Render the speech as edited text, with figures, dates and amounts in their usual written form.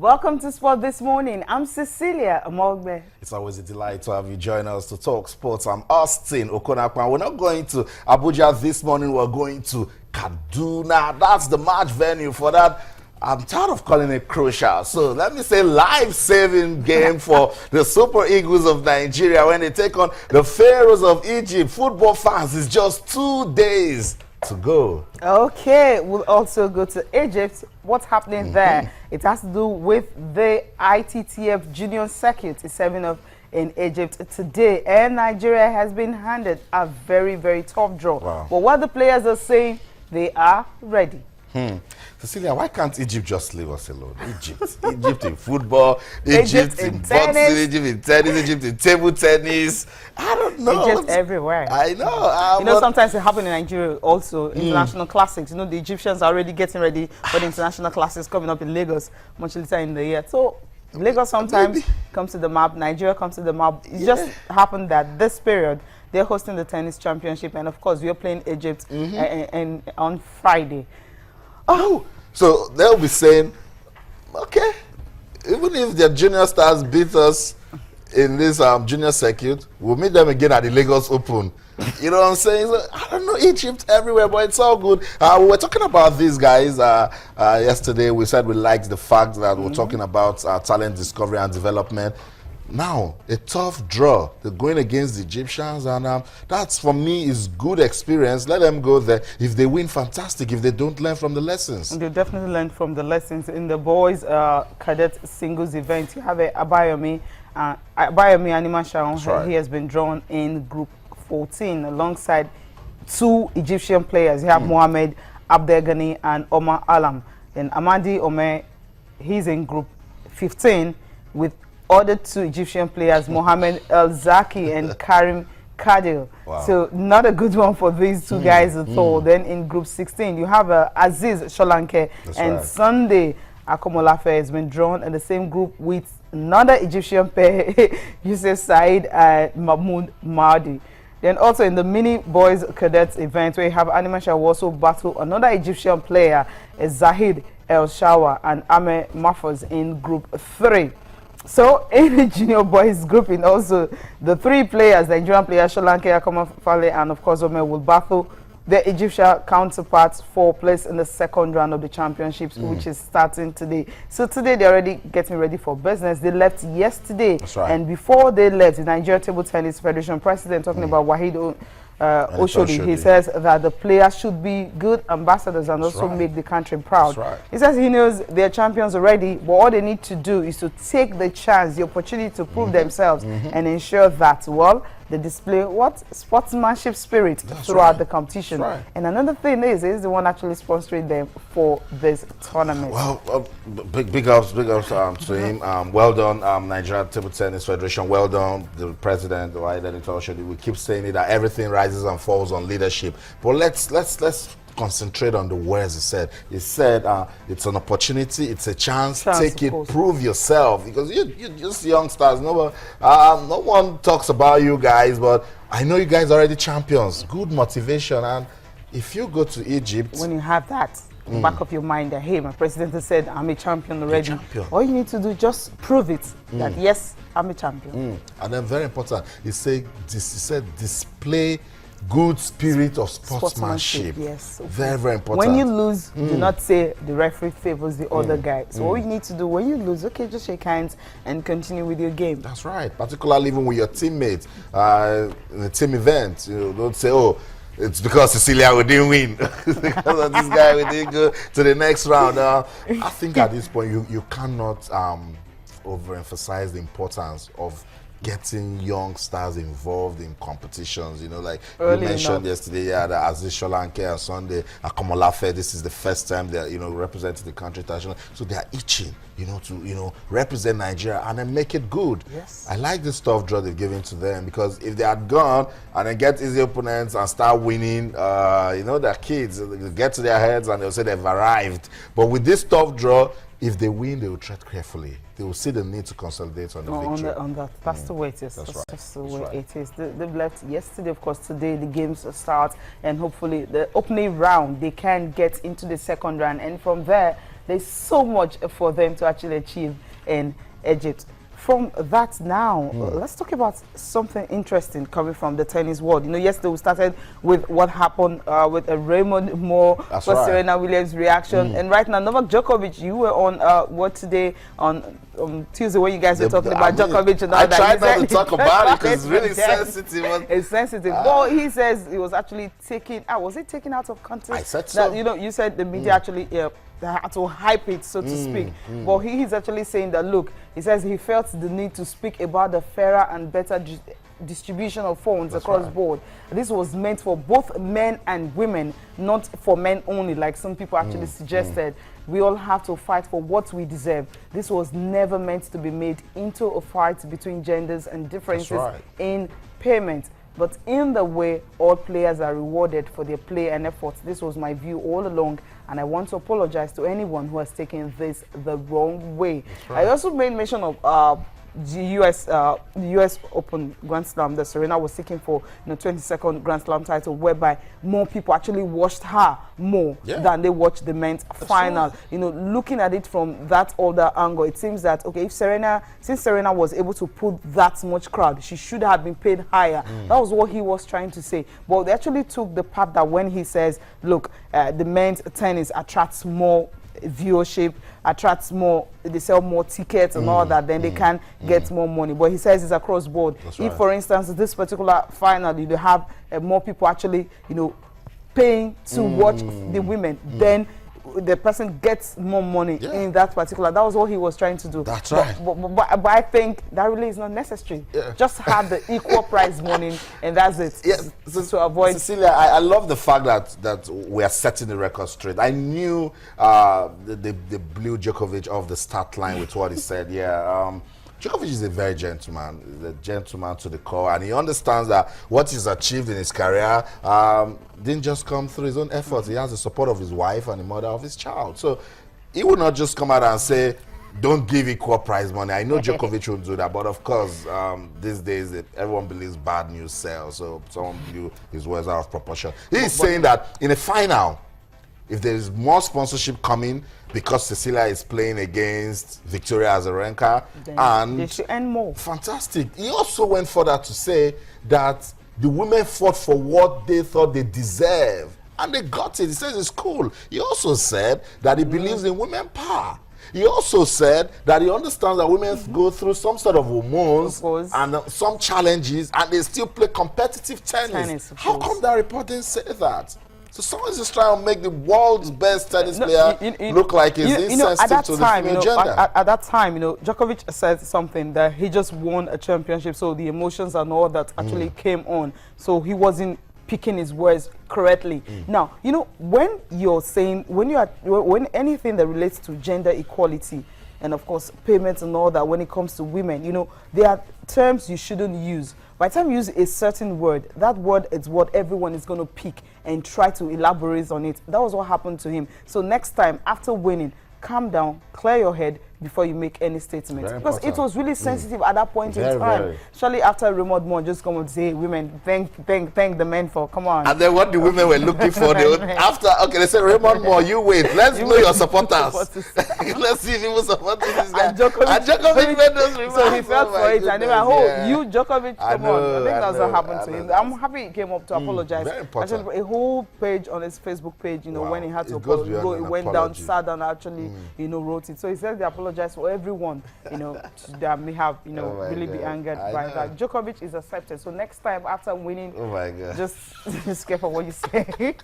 Welcome to Sport This Morning. I'm Cecilia Amogbe. It's always a delight to have you join us to talk sports. I'm Austin Okonakwan. We're not going to Abuja this morning. We're going to Kaduna. That's the match venue for that. I'm tired of calling it crucial. So let me say life-saving game for the Super Eagles of Nigeria when they take on the Pharaohs of Egypt. Football fans, it's just 2 days to go. Okay, we'll also go to Egypt. What's happening there? It has to do with the ITTF Junior Circuit is serving up in Egypt today, and Nigeria has been handed a very, very tough draw. Wow. But what the players are saying, they are ready. Cecilia, why can't Egypt just leave us alone? Egypt in football, Egypt in boxing, Egypt in tennis, Egypt in table tennis. I don't know. Egypt everywhere. I know. You know, sometimes it happens in Nigeria also, international classics. You know, the Egyptians are already getting ready for the international classics coming up in Lagos much later in the year. So Lagos sometimes comes to the map, Nigeria comes to the map. It just happened that this period, they're hosting the tennis championship, and of course, we are playing Egypt and on Friday. Oh, so they'll be saying, okay, even if their junior stars beat us in this junior circuit, we'll meet them again at the Lagos Open. You know what I'm saying? So, I don't know, Egypt everywhere, but it's all good. We were talking about these guys yesterday. We said we liked the fact that we're talking about talent discovery and development. Now, a tough draw. They're going against the Egyptians, and that's, for me, is good experience. Let them go there. If they win, fantastic. If they don't, learn from the lessons. They definitely learn from the lessons. In the boys cadet singles event, you have Abayomi Animashaun. Right. He has been drawn in Group 14 alongside two Egyptian players. You have Mohamed Abdelghani and Omar Alam. Then Amadi Omer, he's in Group 15 with other two Egyptian players, Mohamed El Zaki and Karim Kadil. Wow. So not a good one for these two guys at all. Then in Group 16, you have Aziz Sholanke and Sunday Akomolafe has been drawn in the same group with another Egyptian pair, Yusuf Said and Mahmoud Mahdi. Then also in the mini boys cadets event, where you have Animasha also battle another Egyptian player, Zahid El Shawa and Ame Mafaz in Group 3. So in the junior boys grouping, also the three players, the Nigerian players, Sholanke, Akomofale, and of course Ome, will battle their Egyptian counterparts for place in the second round of the championships, which is starting today. So today they're already getting ready for business. They left yesterday. That's right. And before they left, the Nigeria Table Tennis Federation president, talking about Wahid Oshodi, he says that the players should be good ambassadors and also make the country proud. He says he knows they're champions already, but all they need to do is to take the chance, the opportunity to prove themselves and ensure that, well, they display what sportsmanship spirit throughout the competition. And another thing is the one actually sponsoring them for this tournament. Well, big ups to him. Well done, Nigeria Table Tennis Federation. Well done, the president. We keep saying it, that everything rises and falls on leadership. But let's concentrate on the words he said. He said it's an opportunity, it's a chance, take it, prove yourself. Because you're just youngsters. No one talks about you guys, but I know you guys are already champions. Good motivation. And if you go to Egypt, when you have that in the back of your mind that, hey, my president has said I'm a champion already. All you need to do, just prove it that yes, I'm a champion. And then very important, he said display good spirit of sportsmanship. Yes. Very, very important. When you lose, do not say the referee favors the other guy. So all you need to do when you lose, okay, just shake hands and continue with your game. That's right. Particularly even with your teammates in a team event. You don't say, oh, it's because Cecilia, we didn't win. Because of this guy, we didn't go to the next round. I think at this point, you cannot overemphasize the importance of getting young stars involved in competitions, you know, like early you mentioned yesterday, that Aziz Sholanke and Sunday Akomolafe, this is the first time they're, representing the country internationally. So they are itching, to, represent Nigeria and then make it good. Yes. I like this tough draw they've given to them, because if they had gone and then get easy opponents and start winning, their kids, they'll get to their heads and they'll say they've arrived. But with this tough draw, if they win, they will tread carefully. They will see the need to consolidate on the victory. That's the way it is. That's the way it is. They've left yesterday, of course. Today the games start, and hopefully the opening round they can get into the second round, and from there there's so much for them to actually achieve in Egypt. From that now, let's talk about something interesting coming from the tennis world. You know, yesterday we started with what happened with Raymond Moore for right. Serena Williams' reaction. And right now, Novak Djokovic, you were on what today on Tuesday when you guys were talking about Djokovic and all that. I tried not to talk about it because it's really sensitive. It's sensitive. Well, he says it was actually taken out. Was it taken out of context? I said so. That, you know, you said the media actually had to hype it, so to speak. But he is actually saying that, look, he says he felt the need to speak about the fairer and better distribution of funds across board. This was meant for both men and women, not for men only, like some people actually suggested. We all have to fight for what we deserve. This was never meant to be made into a fight between genders and differences in payment, but in the way all players are rewarded for their play and effort. This was my view all along, and I want to apologize to anyone who has taken this the wrong way. I also made mention of the US Open Grand Slam that Serena was seeking for, 22nd Grand Slam title, whereby more people actually watched her more than they watched the men's final. You know, looking at it from that other angle, it seems that, okay, since Serena was able to put that much crowd, she should have been paid higher. That was what he was trying to say. But they actually took the part that when he says, look, the men's tennis attracts more viewership, attracts more, they sell more tickets and all that, then they can get more money. But he says it's across board. If, for instance, this particular final, you have more people actually, paying to watch the women, then the person gets more money in that particular. That was what he was trying to do. That's right. But I think that really is not necessary. Just have the equal prize money, and that's it. To avoid. Cecilia, I love the fact that we are setting the record straight. I knew they blew Djokovic off the start line with what he said. Djokovic is a very gentleman. He's a gentleman to the core, and he understands that what he's achieved in his career didn't just come through his own efforts. He has the support of his wife and the mother of his child. So he would not just come out and say, don't give equal prize money. I know Djokovic won't do that, but of course, these days, everyone believes bad news sells, so someone blew his words out of proportion. He's saying that in a final, if there is more sponsorship coming because Cecilia is playing against Victoria Azarenka, and they should earn more. Fantastic. He also went further to say that the women fought for what they thought they deserve, and they got it. He says it's cool. He also said that he believes in women power. He also said that he understands that women go through some sort of hormones and some challenges, and they still play competitive tennis. How come that report didn't say that? So someone's just trying to make the world's best tennis player look like he's insensitive to the female gender. At that time, Djokovic said something that he just won a championship, so the emotions and all that actually came on. So he wasn't picking his words correctly. Now, when you're saying, when anything that relates to gender equality, and of course payments and all that, when it comes to women, there are terms you shouldn't use. By the time you use a certain word, that word is what everyone is going to pick and try to elaborate on it. That was what happened to him. So next time, after winning, calm down, clear your head before you make any statement. Because it was really sensitive at that point in time. Surely after Raymond Moore just come and say, hey, women, thank the men for, come on. And then what the women were looking for, they said, Raymond Moore, you wait. Let's know your supporters. Let's see if he was supporting this guy. And Djokovic made those remarks. So he felt for it. And they were, you, Djokovic, come on. I think that's what happened to him. I'm happy he came up to apologize. Very important. Actually, a whole page on his Facebook page, when he had to go, he went down, sat down, actually, wrote it. So he said they apologized for everyone, that may have, really be angered by that. Djokovic is accepted. So next time after winning, oh my God, just careful what you say.